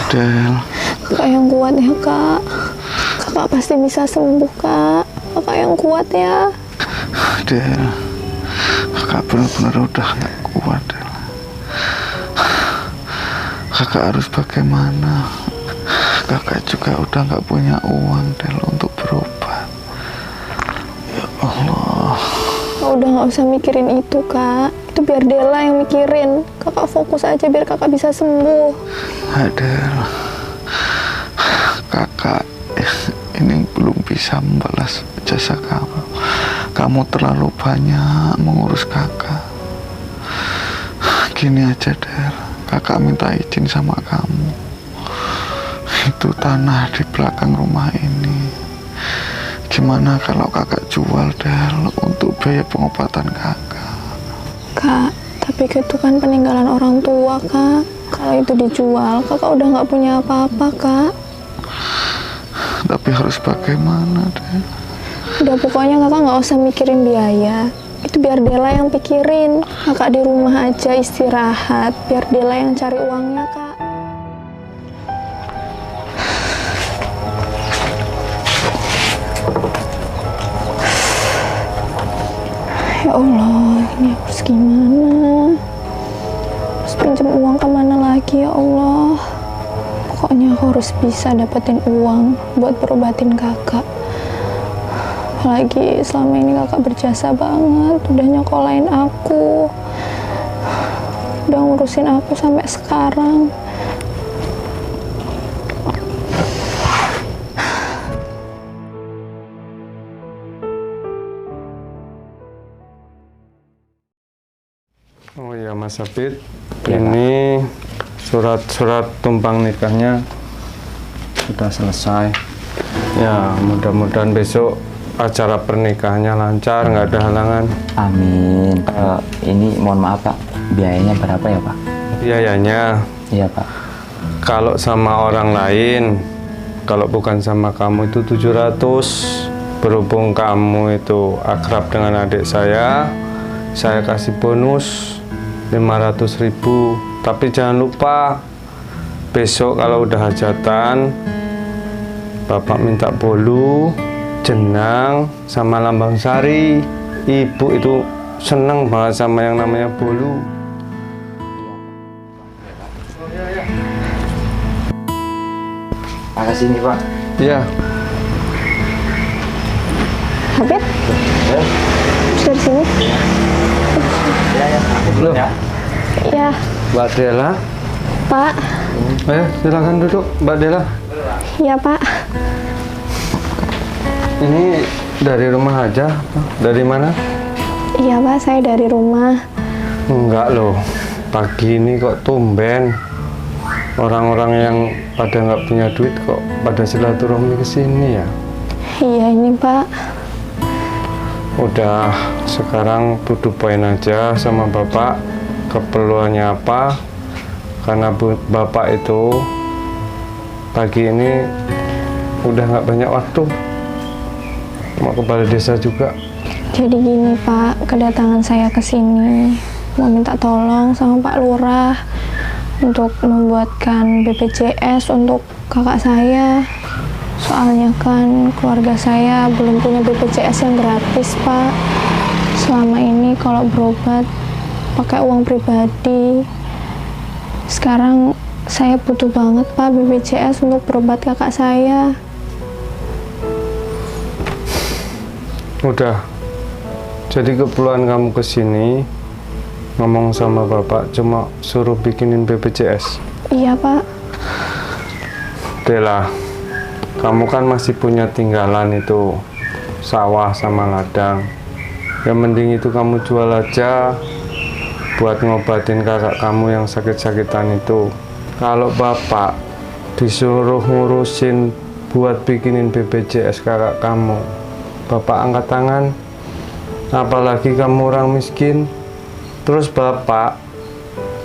Del. Kakak yang kuat ya, Kak. Kakak pasti bisa sembuh, Kak. Kakak yang kuat ya. Del, kakak benar-benar udah gak kuat, Del. Kakak harus bagaimana? Kakak juga udah gak punya uang, Del, untuk berobat. Ya Allah. Udah gak usah mikirin itu, Kak. Itu biar Dela yang mikirin. Kakak fokus aja biar kakak bisa sembuh. Del, kakak ini belum bisa membalas jasa kamu. Kamu terlalu banyak mengurus kakak. Gini aja, Del, kakak minta izin sama kamu. Itu tanah di belakang rumah ini, gimana kalau kakak jual, Del, untuk biaya pengobatan kakak? Kak, tapi itu kan peninggalan orang tua, Kak. Kalau itu dijual, kakak udah gak punya apa-apa, Kak. Tapi harus bagaimana, Del? Udah pokoknya kakak gak usah mikirin biaya. Itu biar Dela yang pikirin. Kakak di rumah aja istirahat, biar Dela yang cari uangnya, Kak. Ya Allah, ini harus gimana? Harus pinjam uang kemana lagi ya Allah? Pokoknya aku harus bisa dapetin uang buat berobatin kakak. Apalagi selama ini kakak berjasa banget, udah nyokolain aku, udah ngurusin aku sampai sekarang. Oh ya Mas Apit, ini surat-surat tumpang nikahnya sudah selesai. Ya mudah-mudahan besok acara pernikahannya lancar, nggak ada halangan. Amin. Ini mohon maaf Pak, biayanya berapa ya Pak? Biayanya? Iya Pak. Kalau sama orang lain, kalau bukan sama kamu itu 700. Berhubung kamu itu akrab dengan adik saya kasih bonus 500.000. Tapi jangan lupa besok kalau udah hajatan, Bapak minta bolu, jenang, sama lambang sari. Ibu itu seneng banget sama yang namanya bolu. Makasih nih Pak. Iya. Habib, dari sini. Loh, Ya, Mbak Dela. Pak. Silakan duduk, Mbak Dela. Ya, Pak. Ini dari rumah aja? Dari mana? Iya, Pak. Saya dari rumah. Enggak loh, pagi ini kok tumben. Orang-orang yang pada nggak punya duit kok pada silaturahmi ke sini ya? Iya, ini Pak. Udah, sekarang duduk poin aja sama Bapak. Keperluannya apa? Karena Bapak itu pagi ini udah nggak banyak waktu. Mau ke balai desa juga. Jadi gini Pak, kedatangan saya ke sini mau minta tolong sama Pak Lurah untuk membuatkan BPJS untuk kakak saya. Soalnya kan keluarga saya belum punya BPJS yang gratis, Pak. Selama ini kalau berobat pakai uang pribadi. Sekarang saya butuh banget, Pak, BPJS untuk berobat kakak saya. Udah. Jadi keperluan kamu ke sini ngomong sama Bapak cuma suruh bikinin BPJS. Iya, Pak. Dela, kamu kan masih punya tinggalan itu sawah sama ladang. Yang mending itu kamu jual aja buat ngobatin kakak kamu yang sakit-sakitan itu. Kalau Bapak disuruh ngurusin buat bikinin BPJS kakak kamu, Bapak angkat tangan. Apalagi kamu orang miskin. Terus Bapak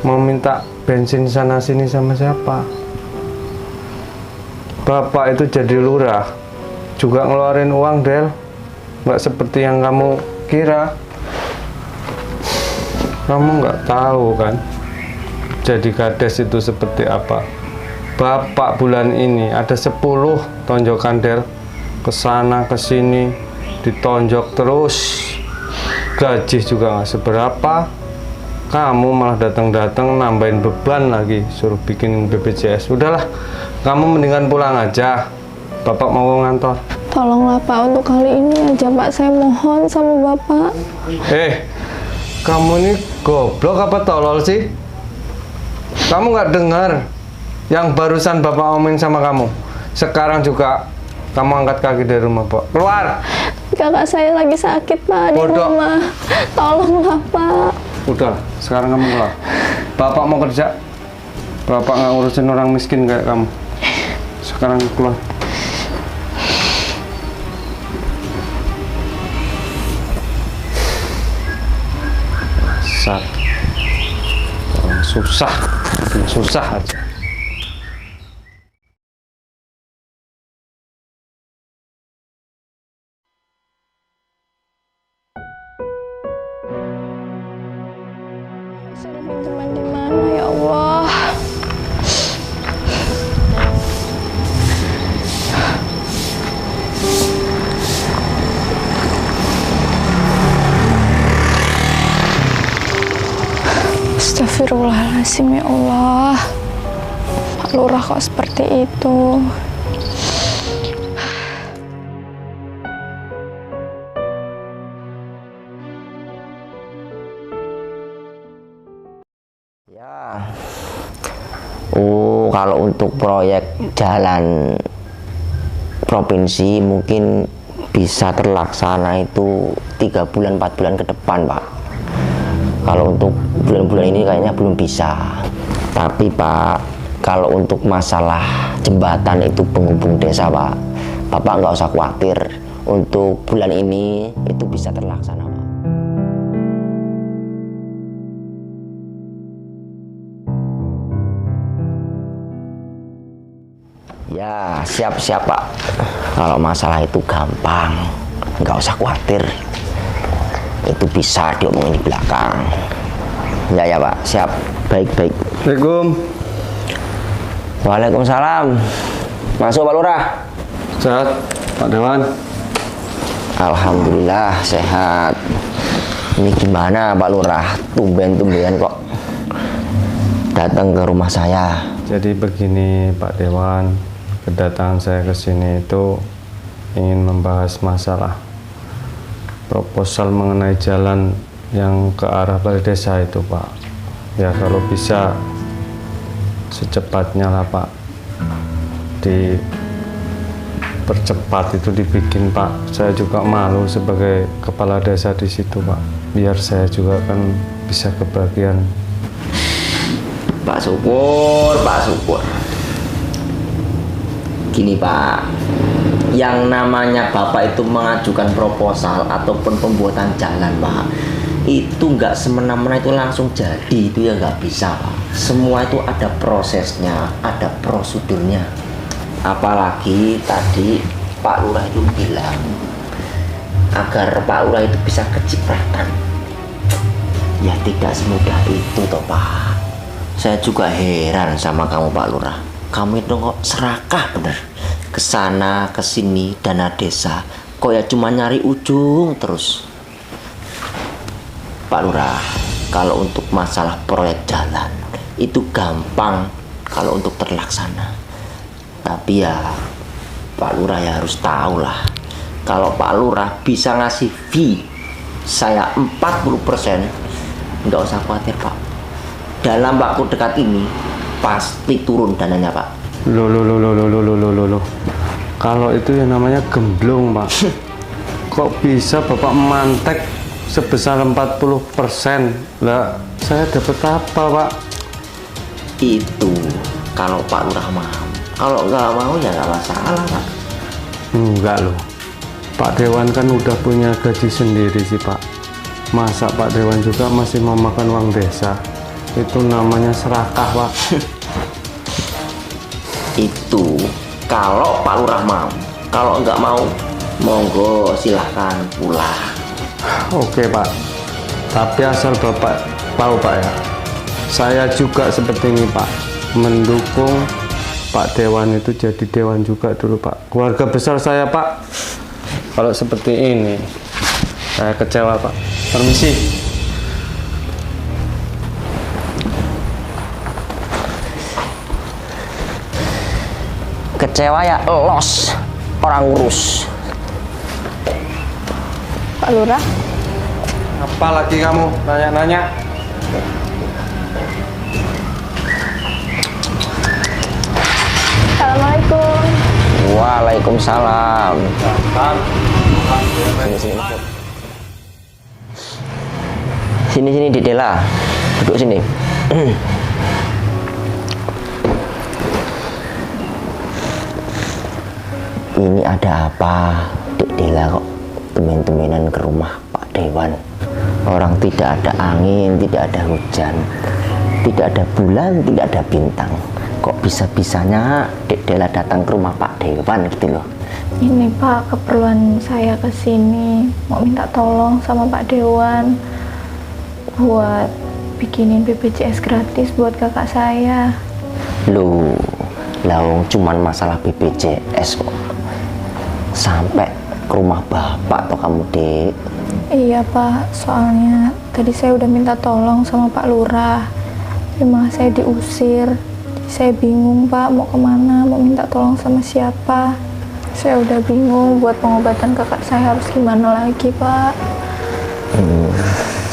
mau minta bensin sana sini sama siapa? Bapak itu jadi lurah juga ngeluarin uang, Del. Nggak seperti yang kamu kira. Kamu nggak tahu kan jadi kades itu seperti apa. Bapak bulan ini ada 10 tonjokan Del, kesana kesini ditonjok terus, gaji juga nggak seberapa, kamu malah datang-datang nambahin beban lagi, suruh bikin BPJS. Udahlah, kamu mendingan pulang aja, Bapak mau ngantor. Tolonglah Pak, untuk kali ini aja Pak, saya mohon sama Bapak. Kamu ini goblok apa tolol sih? Kamu nggak dengar yang barusan Bapak omongin sama kamu? Sekarang juga kamu angkat kaki dari rumah, Pak. Keluar! Kakak saya lagi sakit Pak di rumah. Tolonglah Pak. Udah, sekarang kamu keluar. Bapak mau kerja. Bapak nggak ngurusin orang miskin kayak kamu. Sekarang keluar. Orang susah, susah aja. Saya ada pinjaman di mana ya Allah? Astagfirullahaladzim ya Allah. Pak Lurah kok seperti itu? Ya. Kalau untuk proyek jalan provinsi mungkin bisa terlaksana itu 3 bulan 4 bulan ke depan, Pak. Kalau untuk bulan-bulan ini kayaknya belum bisa. Tapi Pak, kalau untuk masalah jembatan itu penghubung desa, Pak, Bapak nggak usah khawatir. Untuk bulan ini itu bisa terlaksana, Pak. Ya, siap-siap Pak. Kalau masalah itu gampang, nggak usah khawatir. Itu bisa diomongin di belakang. Ya Pak, siap. Baik-baik. Assalamualaikum. Waalaikumsalam. Masuk Pak Lurah. Sehat, Pak Dewan. Alhamdulillah sehat. Ini gimana Pak Lurah? Tumben-tumben kok datang ke rumah saya. Jadi begini Pak Dewan, kedatangan saya ke sini itu ingin membahas masalah proposal mengenai jalan yang ke arah balai desa itu, Pak. Ya kalau bisa secepatnya lah, Pak. Dipercepat itu dibikin, Pak. Saya juga malu sebagai kepala desa di situ, Pak. Biar saya juga kan bisa kebagian. Pak Syukur, Pak Syukur. Gini Pak, yang namanya Bapak itu mengajukan proposal ataupun pembuatan jalan, Pak, itu nggak semena-mena itu langsung jadi, itu ya nggak bisa, Pak. Semua itu ada prosesnya, ada prosedurnya. Apalagi tadi Pak Lurah itu bilang agar Pak Lurah itu bisa kecipratan. Ya tidak semudah itu toh Pak. Saya juga heran sama kamu Pak Lurah. Kamu itu kok serakah bener, kesana kesini dana desa, kok ya cuma nyari ujung terus. Pak Lurah, kalau untuk masalah proyek jalan itu gampang kalau untuk terlaksana. Tapi ya Pak Lurah ya harus tahu lah, kalau Pak Lurah bisa ngasih fee saya 40%, nggak usah khawatir Pak. Dalam waktu dekat ini pasti turun dananya Pak. Loh. Kalau itu yang namanya gemblong, Pak. Kok bisa Bapak mantek sebesar 40%? Lah, saya dapat apa, Pak? Itu kalau Pak Lurah mau. Kalau nggak mau ya nggak masalah, Pak. Enggak loh. Pak Dewan kan udah punya gaji sendiri sih, Pak. Masa Pak Dewan juga masih mau makan uang desa? Itu namanya serakah, Pak. Itu kalau Pak Lurah mau. Kalau nggak mau, monggo silahkan pulang. Oke, Pak. Tapi asal Bapak tahu, Pak ya, saya juga seperti ini, Pak, mendukung Pak Dewan itu jadi dewan juga dulu Pak. Keluarga besar saya Pak. Kalau seperti ini saya kecewa Pak. Permisi. Kecewa ya los, orang urus. Pak Lurah. Apa lagi kamu nanya-nanya? Assalamualaikum. Waalaikumsalam. Sini Dek Dela, duduk sini. Ini ada apa, Dek Dela kok temen-temenan ke rumah Pak Dewan? Orang tidak ada angin, tidak ada hujan, tidak ada bulan, tidak ada bintang. Kok bisa-bisanya Dek Dela datang ke rumah Pak Dewan gitu loh? Ini Pak, keperluan saya ke sini mau minta tolong sama Pak Dewan buat bikinin BPJS gratis buat kakak saya. Loh, lawang cuman masalah BPJS kok sampai ke rumah bapak toh kamu, Dek? Iya Pak, soalnya tadi saya udah minta tolong sama Pak Lurah, tapi malah saya diusir. Saya bingung Pak, mau kemana, mau minta tolong sama siapa. Saya udah bingung buat pengobatan kakak saya harus gimana lagi Pak.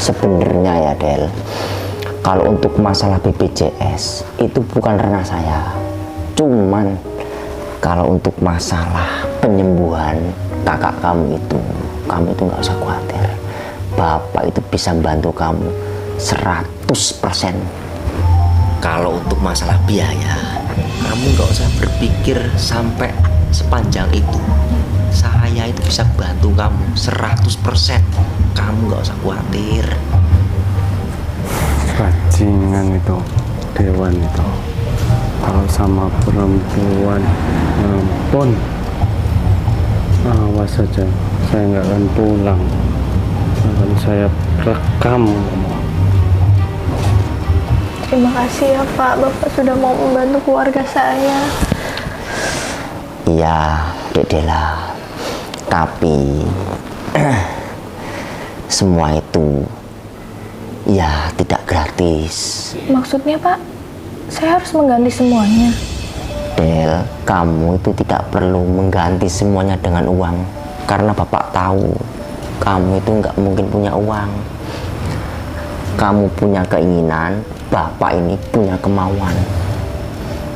Sebenarnya ya Del, kalau untuk masalah BPJS itu bukan ranah saya. Cuman kalau untuk masalah penyembuhan kakak kamu itu nggak usah khawatir. Bapak itu bisa bantu kamu 100%. Kalau untuk masalah biaya, kamu nggak usah berpikir sampai sepanjang itu. Saya itu bisa bantu kamu 100%. Kamu nggak usah khawatir. Bajingan itu Dewan itu. Kalau sama perempuan, ampun. Awas saja, saya nggak akan pulang. Akan saya rekam. Terima kasih ya Pak, Bapak sudah mau membantu keluarga saya. Iya, Dek Dela. Tapi semua itu ya tidak gratis. Maksudnya Pak, saya harus mengganti semuanya. Del, kamu itu tidak perlu mengganti semuanya dengan uang. Karena Bapak tahu kamu itu nggak mungkin punya uang. Kamu punya keinginan, Bapak ini punya kemauan.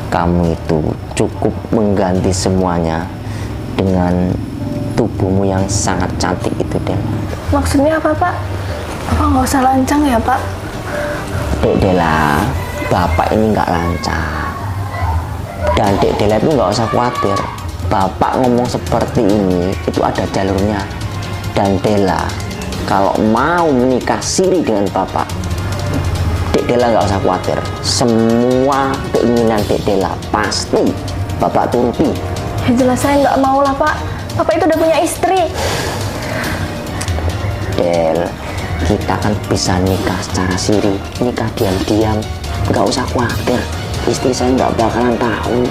Kamu itu cukup mengganti semuanya dengan tubuhmu yang sangat cantik itu, Del. Maksudnya apa Pak? Bapak nggak usah lancang ya Pak? Dek Dela, Bapak ini nggak lancang. Dan Dek Dela itu nggak usah khawatir. Bapak ngomong seperti ini itu ada jalurnya. Dan Dela, kalau mau menikah siri dengan Bapak, Dek Dela nggak usah khawatir. Semua keinginan Dek Dela pasti Bapak turuti. Ya jelas saya nggak mau lah Pak. Bapak itu udah punya istri. Del, kita kan bisa nikah secara siri, nikah diam-diam. Nggak usah khawatir, istri saya nggak bakalan tahu.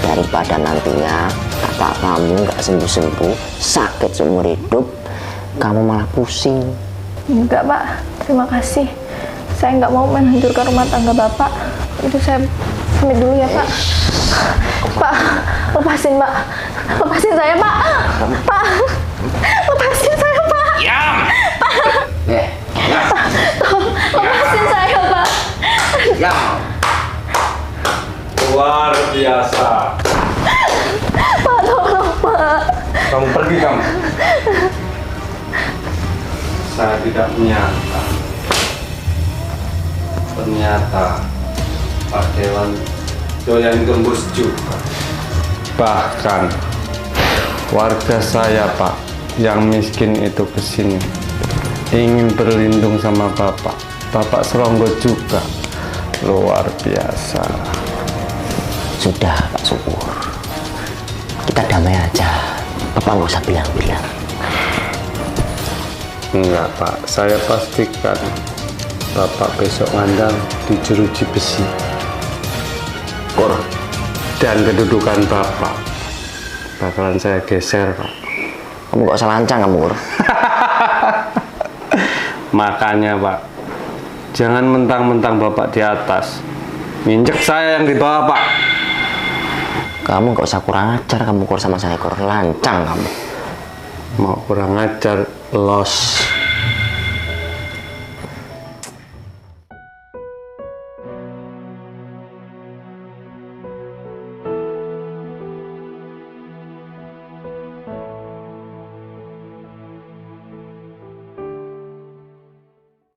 Daripada nantinya bapak kamu nggak sembuh-sembuh, sakit seumur hidup, kamu malah pusing. Enggak Pak, terima kasih. Saya nggak mau menghancurkan rumah tangga Bapak. Itu saya pamit dulu ya Pak. Pak, lepasin Pak. Lepasin saya Pak. Pak, lepasin saya Pak. Pak, lepasin saya Pak. Luar biasa. Pak, tolong Pak. Kamu pergi kamu. Saya tidak menyangka. Ternyata Pak Dewan doyan gembus juga. Bahkan warga saya Pak yang miskin itu kesini ingin berlindung sama Bapak. Bapak seronggo juga. Luar biasa. Sudah Pak Syukur, kita damai aja. Bapak nggak usah bilang-bilang. Enggak Pak, saya pastikan Bapak besok ngandang di jeruji besi. Kur, dan kedudukan Bapak bakalan saya geser, Pak. Kamu gak usah lancang kamu, Kur. Makanya, Pak, jangan mentang-mentang Bapak di atas, nginjek saya yang di bawah, Pak. Kamu gak usah kurang ajar kamu, Kur, sama saya, Kur. Lancang kamu. Mau kurang ajar, los.